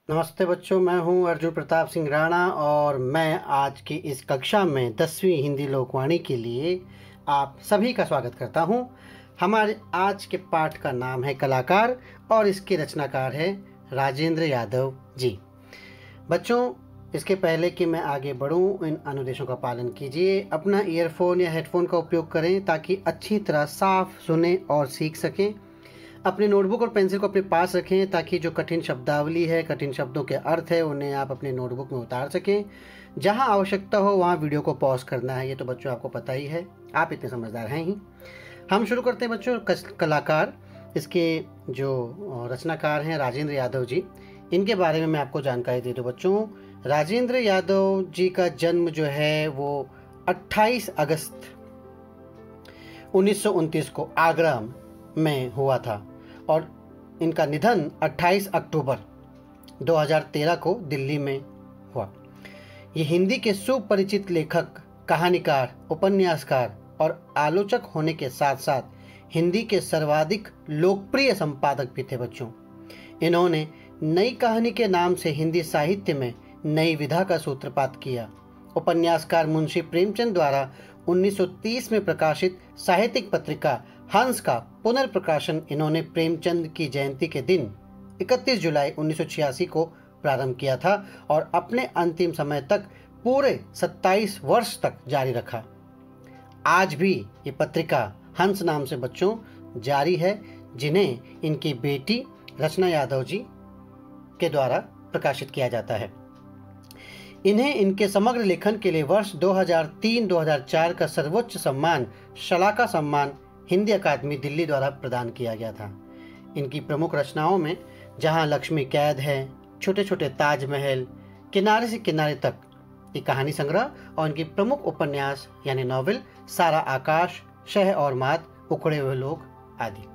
नमस्ते बच्चों, मैं हूं अर्जुन प्रताप सिंह राणा और मैं आज की इस कक्षा में 10वीं हिंदी लोकवाणी के लिए आप सभी का स्वागत करता हूं। हमारे आज के पाठ का नाम है कलाकार और इसके रचनाकार है राजेंद्र यादव जी। बच्चों, इसके पहले कि मैं आगे बढ़ूं, इन अनुदेशों का पालन कीजिए। अपना ईयरफोन या हेडफोन का उपयोग करें ताकि अच्छी तरह साफ सुने और सीख सकें। अपनी नोटबुक और पेंसिल को अपने पास रखें ताकि जो कठिन शब्दावली है, कठिन शब्दों के अर्थ है, उन्हें आप अपने नोटबुक में उतार सकें। जहां आवश्यकता हो वहां वीडियो को पॉज करना है, ये तो बच्चों आपको पता ही है, आप इतने समझदार हैं ही। हम शुरू करते हैं बच्चों। कलाकार, इसके जो रचनाकार हैं राजेंद्र यादव जी, इनके बारे में मैं आपको जानकारी दे दूं बच्चों। राजेंद्र यादव जी का जन्म जो है वो 28 अगस्त 1929 को आगरा में हुआ था और इनका निधन 28 अक्टूबर 2013 को दिल्ली में हुआ। ये हिंदी के सुपरिचित लेखक, कहानीकार, उपन्यासकार और आलोचक होने के साथ साथ हिंदी के सर्वाधिक लोकप्रिय संपादक भी थे बच्चों। इन्होंने नई कहानी के नाम से हिंदी साहित्य में नई विधा का सूत्रपात किया। उपन्यासकार मुंशी प्रेमचंद द्वारा 1930 में प्रकाशित साहित्यिक पत्रिका हंस का पुनर्प्रकाशन इन्होंने प्रेमचंद की जयंती के दिन 31 जुलाई 1986 को प्रारंभ किया था और अपने अंतिम समय तक पूरे 27 वर्ष तक जारी रखा। आज भी ये पत्रिका हंस नाम से बच्चों जारी है, जिन्हें इनकी बेटी रचना यादव जी के द्वारा प्रकाशित किया जाता है। इन्हें इनके समग्र लेखन के लिए वर्ष 2003-2004 का सर्वोच्च सम्मान शलाका सम्मान हिंदी अकादमी दिल्ली द्वारा प्रदान किया गया था। इनकी प्रमुख रचनाओं में जहां लक्ष्मी कैद है, छोटे छोटे ताजमहल, किनारे से किनारे तक, ये कहानी संग्रह और इनकी प्रमुख उपन्यास यानी नॉवेल सारा आकाश, शह और मात, उखड़े हुए लोग आदि।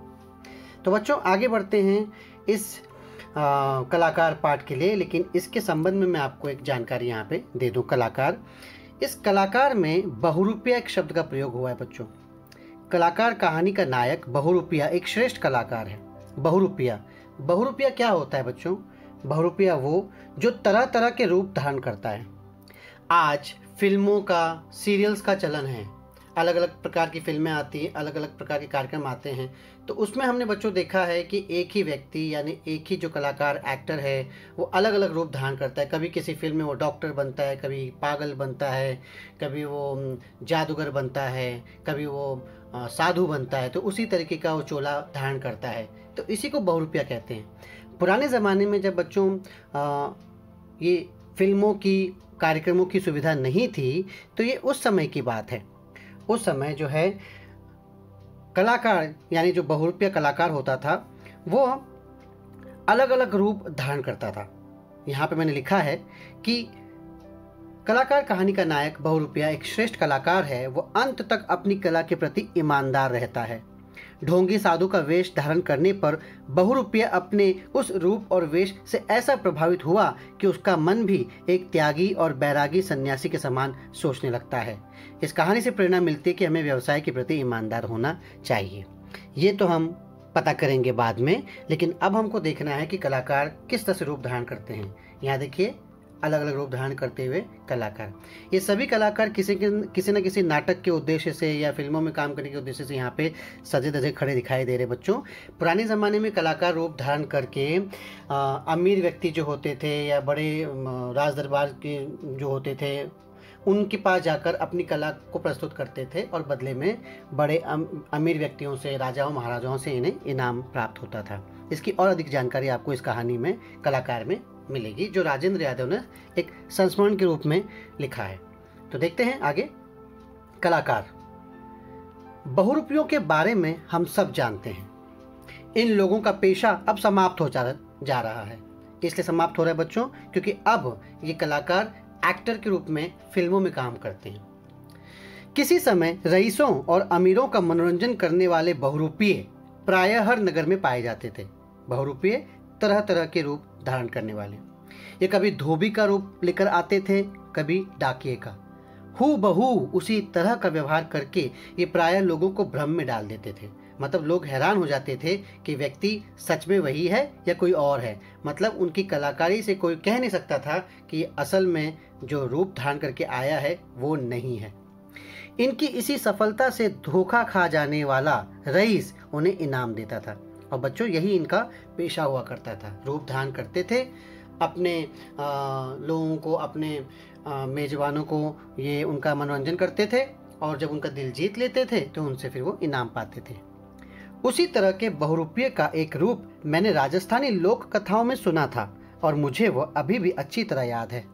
तो बच्चों आगे बढ़ते हैं इस कलाकार पाठ के लिए, लेकिन इसके संबंध में मैं आपको एक जानकारी यहाँ पे दे दूं। कलाकार, इस कलाकार में बहुरूपिया एक शब्द का प्रयोग हुआ है बच्चों। कलाकार कहानी का नायक बहुरूपिया एक श्रेष्ठ कलाकार है। बहुरूपिया क्या होता है बच्चों? बहुरूपिया वो जो तरह तरह के रूप धारण करता है। आज फिल्मों का, सीरियल्स का चलन है, अलग अलग प्रकार की फिल्में आती हैं, अलग अलग प्रकार के कार्यक्रम आते हैं, तो उसमें हमने बच्चों देखा है कि एक ही व्यक्ति यानी एक ही जो कलाकार एक्टर है वो अलग अलग रूप धारण करता है। कभी किसी फिल्म में वो डॉक्टर बनता है, कभी पागल बनता है, कभी वो जादूगर बनता है, कभी वो साधु बनता है, तो उसी तरीके का वो चोला धारण करता है, तो इसी को बहुरूपिया कहते हैं। पुराने ज़माने में जब बच्चों ये फिल्मों की, कार्यक्रमों की सुविधा नहीं थी, तो ये उस समय की बात है। उस समय जो है कलाकार यानी जो बहुरूपिया कलाकार होता था वो अलग अलग रूप धारण करता था। यहाँ पे मैंने लिखा है कि कलाकार कहानी का नायक बहुरूपिया एक श्रेष्ठ कलाकार है। वो अंत तक अपनी कला के प्रति ईमानदार रहता है। ढोंगी साधु का वेश धारण करने पर बहुरूपिया अपने उस रूप और वेश से ऐसा प्रभावित हुआ कि उसका मन भी एक त्यागी और बैरागी सन्यासी के समान सोचने लगता है। इस कहानी से प्रेरणा मिलती है कि हमें व्यवसाय के प्रति ईमानदार होना चाहिए। ये तो हम पता करेंगे बाद में, लेकिन अब हमको देखना है कि कलाकार किस तरह से रूप धारण करते हैं। यहाँ देखिए, अलग अलग रूप धारण करते हुए कलाकार, ये सभी कलाकार किसी न किसी नाटक के उद्देश्य से या फिल्मों में काम करने के उद्देश्य से यहाँ पे सजे धजे खड़े दिखाई दे रहे बच्चों। पुराने ज़माने में कलाकार रूप धारण करके अमीर व्यक्ति जो होते थे या बड़े राज दरबार के जो होते थे, उनके पास जाकर अपनी कला को प्रस्तुत करते थे और बदले में बड़े अमीर व्यक्तियों से, राजाओं महाराजाओं से इन्हें इनाम प्राप्त होता था। इसकी और अधिक जानकारी आपको इस कहानी में, कलाकार में मिलेगी, जो राजेंद्र यादव ने एक संस्मरण के रूप में लिखा है। तो देखते हैं आगे। कलाकार, बहुरूपियों के बारे में हम सब जानते हैं। इन लोगों का पेशा अब समाप्त हो जा रहा है। इसलिए समाप्त हो रहा है बच्चों क्योंकि अब ये कलाकार एक्टर के रूप में फिल्मों में काम करते हैं। किसी समय रईसों और अमीरों का मनोरंजन करने वाले बहुरूपिये प्रायः हर नगर में पाए जाते थे। बहुरूपिये तरह तरह के रूप धारण करने वाले, ये कभी धोबी का रूप लेकर आते थे, कभी डाकिये का। हूबहू उसी तरह का व्यवहार करके ये प्रायः लोगों को भ्रम में डाल देते थे। मतलब लोग हैरान हो जाते थे कि व्यक्ति सच में वही है या कोई और है। मतलब उनकी कलाकारी से कोई कह नहीं सकता था कि असल में जो रूप धारण करके आया है वो नहीं है। इनकी इसी सफलता से धोखा खा जाने वाला रईस उन्हें इनाम देता था। और बच्चों, यही इनका पेशा हुआ करता था। रूप धारण करते थे, अपने लोगों को, अपने मेजबानों को ये उनका मनोरंजन करते थे, और जब उनका दिल जीत लेते थे तो उनसे फिर वो इनाम पाते थे। उसी तरह के बहुरूपिये का एक रूप मैंने राजस्थानी लोक कथाओं में सुना था, और मुझे वह अभी भी अच्छी तरह याद है।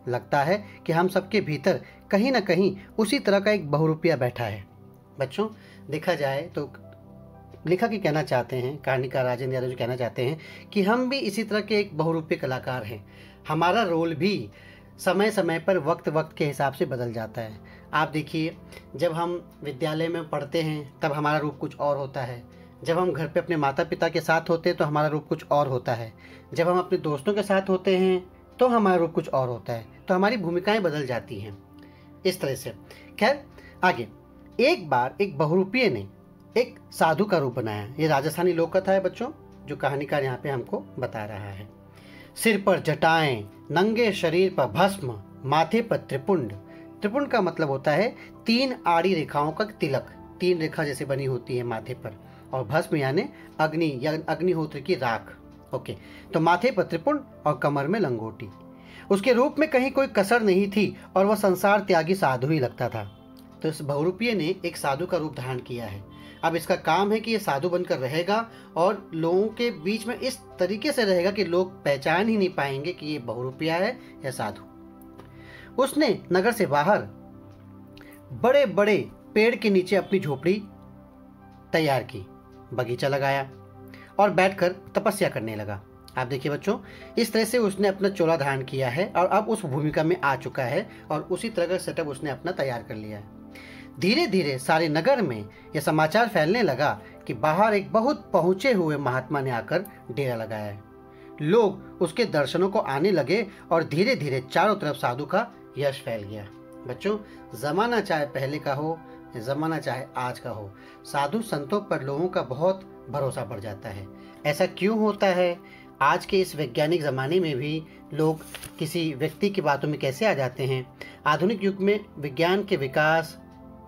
लगता है कि हम सबके भीतर कहीं ना कहीं उसी तरह का एक बहुरूपिया बैठा है। बच्चों, देखा जाए तो लेखक ही कहना चाहते हैं, कहानीकार राजेंद्र यादव जी कहना चाहते हैं कि हम भी इसी तरह के एक बहुरूपी कलाकार हैं। हमारा रोल भी समय समय पर वक्त वक्त के हिसाब से बदल जाता है। आप देखिए, जब हम विद्यालय में पढ़ते हैं तब हमारा रूप कुछ और होता है। जब हम घर पे अपने माता पिता के साथ होते हैं तो हमारा रूप कुछ और होता है। जब हम अपने दोस्तों के साथ होते हैं तो हमारा रूप कुछ और होता है। तो हमारी भूमिकाएं बदल जाती हैं इस तरह से। खैर, आगे एक बार एक बहुरूपिये ने एक साधु का रूप बनाया। ये राजस्थानी लोक कथा है बच्चों, जो कहानीकार यहाँ पे हमको बता रहा है। सिर पर जटाएं, नंगे शरीर पर भस्म, माथे पर त्रिपुंड। त्रिपुंड का मतलब होता है 3 आड़ी रेखाओं का तिलक, 3 रेखा जैसे बनी होती है माथे पर। और भस्म यानी अग्नि या अग्निहोत्र की राख। ओके, तो माथे पर त्रिपुंड और कमर में लंगोटी। उसके रूप में कहीं कोई कसर नहीं थी और वह संसार त्यागी साधु ही लगता था। तो इस बहुरूपिये ने एक साधु का रूप धारण किया है। अब इसका काम है कि ये साधु बनकर रहेगा और लोगों के बीच में इस तरीके से रहेगा कि लोग पहचान ही नहीं पाएंगे कि ये बहुरूपिया है या साधु। उसने नगर से बाहर बड़े बड़े पेड़ के नीचे अपनी झोपड़ी तैयार की, बगीचा लगाया और बैठकर तपस्या करने लगा। आप देखिए बच्चों, इस तरह से उसने अपना चोला धारण किया है और अब उस भूमिका में आ चुका है और उसी तरह का सेटअप उसने अपना तैयार कर लिया है। धीरे धीरे सारे नगर में यह समाचार फैलने लगा कि बाहर एक बहुत पहुंचे हुए महात्मा ने आकर डेरा लगाया है। लोग उसके दर्शनों को आने लगे और धीरे धीरे चारों तरफ साधु का यश फैल गया। बच्चों, जमाना चाहे पहले का हो, जमाना चाहे आज का हो, साधु संतों पर लोगों का बहुत भरोसा बढ़ जाता है। ऐसा क्यों होता है? आज के इस वैज्ञानिक ज़माने में भी लोग किसी व्यक्ति की बातों में कैसे आ जाते हैं? आधुनिक युग में विज्ञान के विकास,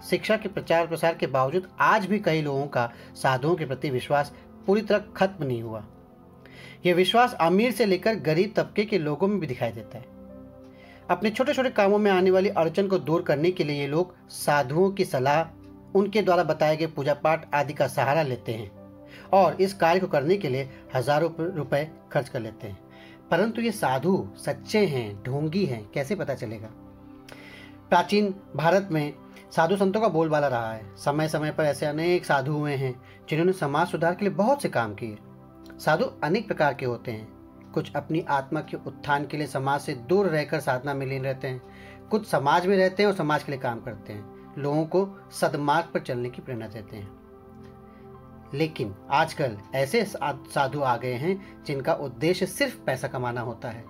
शिक्षा के प्रचार प्रसार के बावजूद आज भी कई लोगों का साधुओं के प्रति विश्वास पूरी तरह खत्म नहीं हुआ। यह विश्वास अमीर से लेकर गरीब तबके के लोगों में भी दिखाई देता है। अपने छोटे छोटे कामों में आने वाली अड़चन को दूर करने के लिए ये लोग साधुओं की सलाह, उनके द्वारा बताए गए पूजा पाठ आदि का सहारा लेते हैं और इस कार्य को करने के लिए हजारों रुपए खर्च कर लेते हैं। परंतु ये साधु सच्चे हैं, ढोंगी हैं, कैसे पता चलेगा? प्राचीन भारत में साधु संतों का बोलबाला रहा है। समय समय पर ऐसे अनेक साधु हुए हैं जिन्होंने समाज सुधार के लिए बहुत से काम किए। साधु अनेक प्रकार के होते हैं। कुछ अपनी आत्मा के उत्थान के लिए समाज से दूर रहकर साधना में लीन रहते हैं, कुछ समाज में रहते हैं और समाज के लिए काम करते हैं, लोगों को सद्मार्ग पर चलने की प्रेरणा देते हैं। लेकिन आजकल ऐसे साधु आ गए हैं जिनका उद्देश्य सिर्फ पैसा कमाना होता है।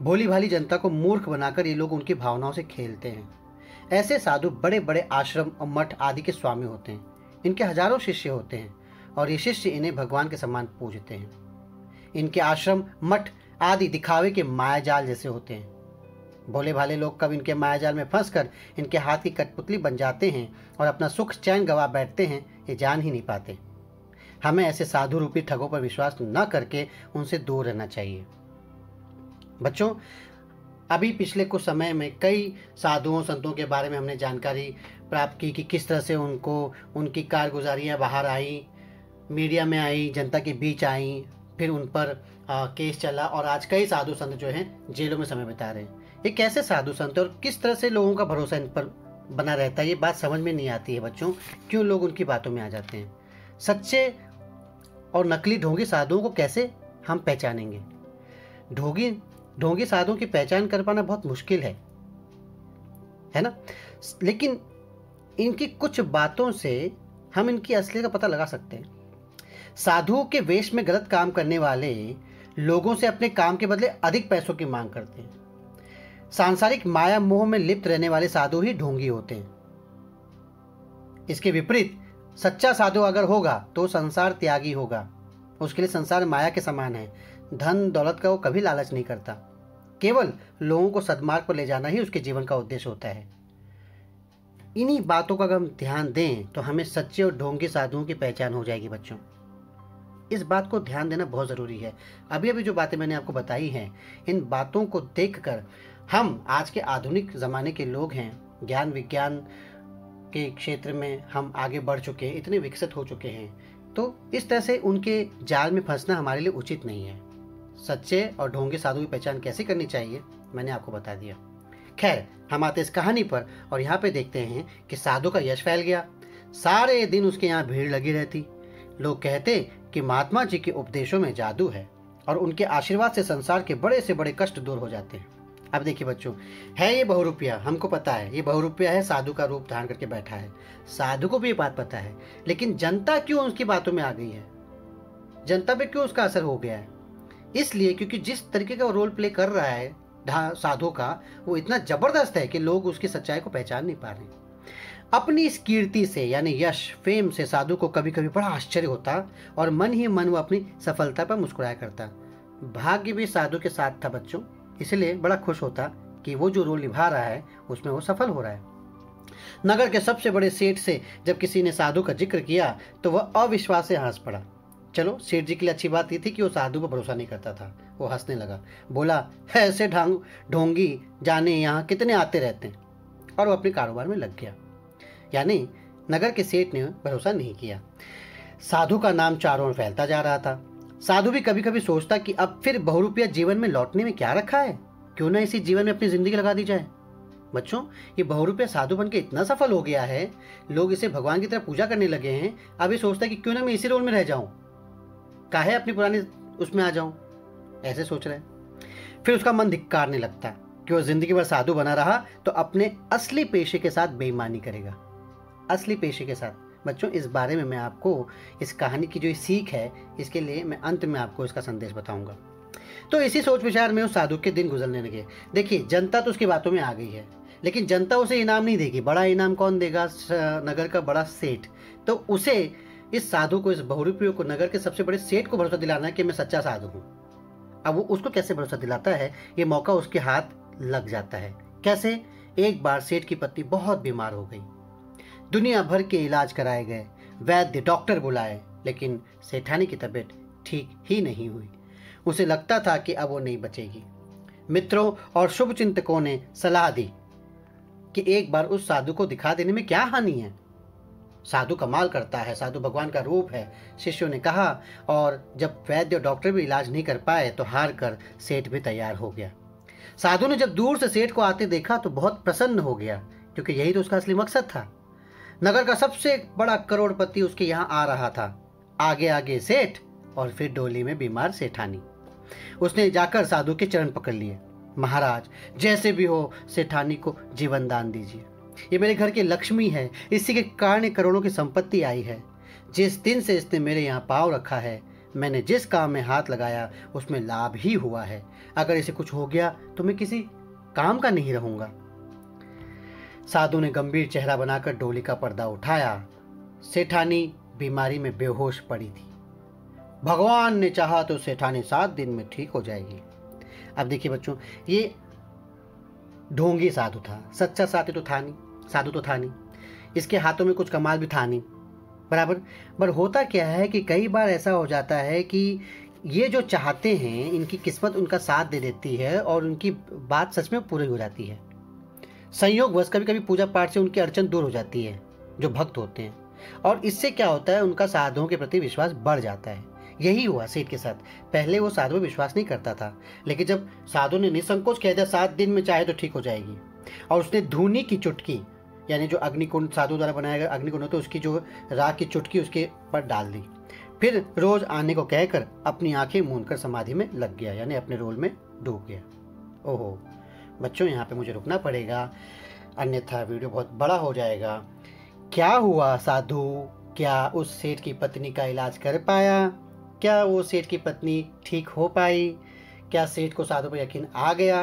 भोली भाली जनता को मूर्ख बनाकर ये लोग उनकी भावनाओं से खेलते हैं। ऐसे साधु बड़े बड़े आश्रम और मठ आदि के स्वामी होते हैं। इनके हजारों शिष्य होते हैं और ये शिष्य इन्हें भगवान के समान पूजते हैं। इनके आश्रम, मठ आदि दिखावे के मायाजाल जैसे होते हैं। भोले भाले लोग कब इनके मायाजाल में फंसकर इनके हाथ की कठपुतली बन जाते हैं और अपना सुख चैन गवा बैठते हैं, ये जान ही नहीं पाते। हमें ऐसे साधु रूपी ठगों पर विश्वास न करके उनसे दूर रहना चाहिए। बच्चों, अभी पिछले कुछ समय में कई साधुओं संतों के बारे में हमने जानकारी प्राप्त की कि किस तरह से उनकी कारगुजारियाँ बाहर आई, मीडिया में आई, जनता के बीच आई, फिर उन पर केस चला और आज कई साधु संत जो हैं जेलों में समय बिता रहे हैं। ये कैसे साधु संत और किस तरह से लोगों का भरोसा इन पर बना रहता है, ये बात समझ में नहीं आती है बच्चों। क्यों लोग उनकी बातों में आ जाते हैं? सच्चे और नकली ढोंगी साधुओं को कैसे हम पहचानेंगे? ढोंगी साधुओं की पहचान कर पाना बहुत मुश्किल है ना? लेकिन इनकी कुछ बातों से हम इनकी असलियत का पता लगा सकते हैं। साधुओं के वेश में गलत काम करने वाले लोगों से अपने काम के बदले अधिक पैसों की मांग करते हैं। सांसारिक माया मोह में लिप्त रहने वाले साधु ही ढोंगी होते हैं। इसके विपरीत सच्चा साधु अगर होगा तो संसार त्यागी होगा। उसके लिए संसार माया के समान है। धन दौलत का वो कभी लालच नहीं करता। केवल लोगों को सद्मार्ग पर ले जाना ही उसके जीवन का उद्देश्य होता है। इन्हीं बातों का अगर हम ध्यान दें तो हमें सच्चे और ढोंगी साधुओं की पहचान हो जाएगी बच्चों। इस बात को ध्यान देना बहुत ज़रूरी है। अभी अभी जो बातें मैंने आपको बताई हैं, इन बातों को देखकर हम आज के आधुनिक ज़माने के लोग हैं, ज्ञान विज्ञान के क्षेत्र में हम आगे बढ़ चुके हैं, इतने विकसित हो चुके हैं, तो इस तरह से उनके जाल में फंसना हमारे लिए उचित नहीं है। सच्चे और ढोंगी साधु की पहचान कैसे करनी चाहिए मैंने आपको बता दिया। खैर, हम आते इस कहानी पर और यहाँ पे देखते हैं कि साधु का यश फैल गया। सारे दिन उसके यहाँ भीड़ लगी रहती। लोग कहते कि महात्मा जी के उपदेशों में जादू है और उनके आशीर्वाद से संसार के बड़े से बड़े कष्ट दूर हो जाते हैं। अब देखिए बच्चों, है ये बहुरूपिया, हमको पता है ये बहुरूपिया है, साधु का रूप धारण करके बैठा है। साधु को भी ये बात पता है, लेकिन जनता क्यों उसकी बातों में आ गई है, जनता पे क्यों उसका असर हो गया है? इसलिए क्योंकि जिस तरीके का रोल प्ले कर रहा है साधु का, वो इतना जबरदस्त है कि लोग उसकी सच्चाई को पहचान नहीं पा रहे। अपनी इस कीर्ति से यानी यश फेम से साधु को कभी कभी बड़ा आश्चर्य होता और मन ही मन वो अपनी सफलता पर मुस्कुराया करता। भाग्य भी साधु के साथ था बच्चों, इसलिए बड़ा खुश होता कि वो जो रोल निभा रहा है उसमें वो सफल हो रहा है। नगर के सबसे बड़े सेठ से जब किसी ने साधु का जिक्र किया तो वह अविश्वास से हंस पड़ा। चलो, सेठ जी के लिए अच्छी बात ये थी कि वो साधु पर भरोसा नहीं करता था। वो हंसने लगा, बोला, ऐसे ढोंगी जाने यहाँ कितने आते रहते हैं, और वो अपने कारोबार में लग गया। यानी नगर के सेठ ने भरोसा नहीं किया। साधु का नाम चारों ओर फैलता जा रहा था। साधु भी कभी कभी सोचता कि अब फिर बहुरूपिया जीवन में लौटने में क्या रखा है, क्यों ना इसी जीवन में अपनी जिंदगी लगा दी जाए। बच्चों, ये बहुरूपिया साधु बन के इतना सफल हो गया है, लोग इसे भगवान की तरह पूजा करने लगे हैं। अब ये सोचता है कि क्यों ना मैं इसी रोल में रह जाऊं, काहे अपनी पुरानी उसमें आ जाऊं, ऐसे सोच रहे हैं। फिर उसका मन धिक्कारने लगता कि वो जिंदगी भर साधु बना रहा तो अपने असली पेशे के साथ बेईमानी करेगा। असली पेशे के साथ बच्चों, इस बारे में मैं आपको इस कहानी की जो सीख है, इसके लिए मैं अंत में आपको इसका संदेश बताऊंगा। तो इसी सोच विचार में उस साधु के दिन गुजरने लगे। देखिए, जनता तो उसकी बातों में आ गई है, लेकिन जनता उसे इनाम नहीं देगी। बड़ा इनाम कौन देगा? नगर का बड़ा सेठ। तो उसे, इस साधु को, इस बहुरूपियों को, नगर के सबसे बड़े सेठ को भरोसा दिलाना है कि मैं सच्चा साधु हूँ। अब वो उसको कैसे भरोसा दिलाता है, ये मौका उसके हाथ लग जाता है। कैसे? एक बार सेठ की पत्नी बहुत बीमार हो गई। दुनिया भर के इलाज कराए गए, वैद्य डॉक्टर बुलाए, लेकिन सेठानी की तबीयत ठीक ही नहीं हुई। उसे लगता था कि अब वो नहीं बचेगी। मित्रों और शुभचिंतकों ने सलाह दी कि एक बार उस साधु को दिखा देने में क्या हानि है, साधु कमाल करता है, साधु भगवान का रूप है। शिष्यों ने कहा, और जब वैद्य और डॉक्टर भी इलाज नहीं कर पाए तो हार कर सेठ भी तैयार हो गया। साधु ने जब दूर से सेठ को आते देखा तो बहुत प्रसन्न हो गया, क्योंकि यही तो उसका असली मकसद था। नगर का सबसे बड़ा करोड़पति उसके यहाँ आ रहा था। आगे आगे सेठ और फिर डोली में बीमार सेठानी। उसने जाकर साधु के चरण पकड़ लिए। महाराज, जैसे भी हो सेठानी को जीवन दान दीजिए। ये मेरे घर की लक्ष्मी है, इसी के कारण करोड़ों की संपत्ति आई है। जिस दिन से इसने मेरे यहाँ पाँव रखा है, मैंने जिस काम में हाथ लगाया उसमें लाभ ही हुआ है। अगर इसे कुछ हो गया तो मैं किसी काम का नहीं रहूंगा। साधु ने गंभीर चेहरा बनाकर डोली का पर्दा उठाया। सेठानी बीमारी में बेहोश पड़ी थी। भगवान ने चाहा तो सेठानी 7 दिन में ठीक हो जाएगी। अब देखिए बच्चों, ये ढोंगी साधु था, सच्चा साधु तो था नहीं। इसके हाथों में कुछ कमाल भी था नहीं बराबर। पर होता क्या है कि कई बार ऐसा हो जाता है कि ये जो चाहते हैं, इनकी किस्मत उनका साथ दे देती है और उनकी बात सच में पूरी हो जाती है। संयोगवश कभी कभी पूजा पाठ से उनकी अड़चन दूर हो जाती है, जो भक्त होते हैं, और इससे क्या होता है, उनका साधुओं के प्रति विश्वास बढ़ जाता है। यही हुआ सेठ के साथ। पहले वो साधु में विश्वास नहीं करता था, लेकिन जब साधु ने निसंकोच कह दिया 7 दिन में चाहे तो ठीक हो जाएगी, और उसने धूनी की चुटकी, यानी जो अग्निकुंड साधु द्वारा बनाया गया अग्निकुंड होता है, उसकी जो राख की चुटकी उसके पर डाल दी। फिर रोज आने को कहकर अपनी आंखें मूंदकर समाधि में लग गया, यानी अपने रोल में डूब गया। ओहो बच्चों, यहाँ पे मुझे रुकना पड़ेगा, अन्यथा वीडियो बहुत बड़ा हो जाएगा। क्या हुआ? साधु क्या उस सेठ की पत्नी का इलाज कर पाया? क्या वो सेठ की पत्नी ठीक हो पाई? क्या सेठ को साधु पर यकीन आ गया?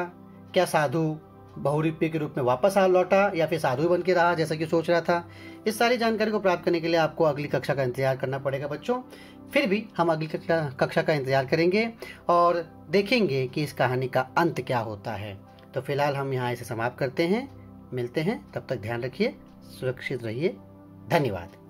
क्या साधु बहुरूपी के रूप में वापस आ लौटा या फिर साधु बन के रहा जैसा कि सोच रहा था। इस सारी जानकारी को प्राप्त करने के लिए आपको अगली कक्षा का इंतजार करना पड़ेगा बच्चों। फिर भी हम अगली कक्षा का इंतजार करेंगे और देखेंगे कि इस कहानी का अंत क्या होता है। तो फिलहाल हम यहाँ इसे समाप्त करते हैं, मिलते हैं, तब तक ध्यान रखिए, सुरक्षित रहिए, धन्यवाद।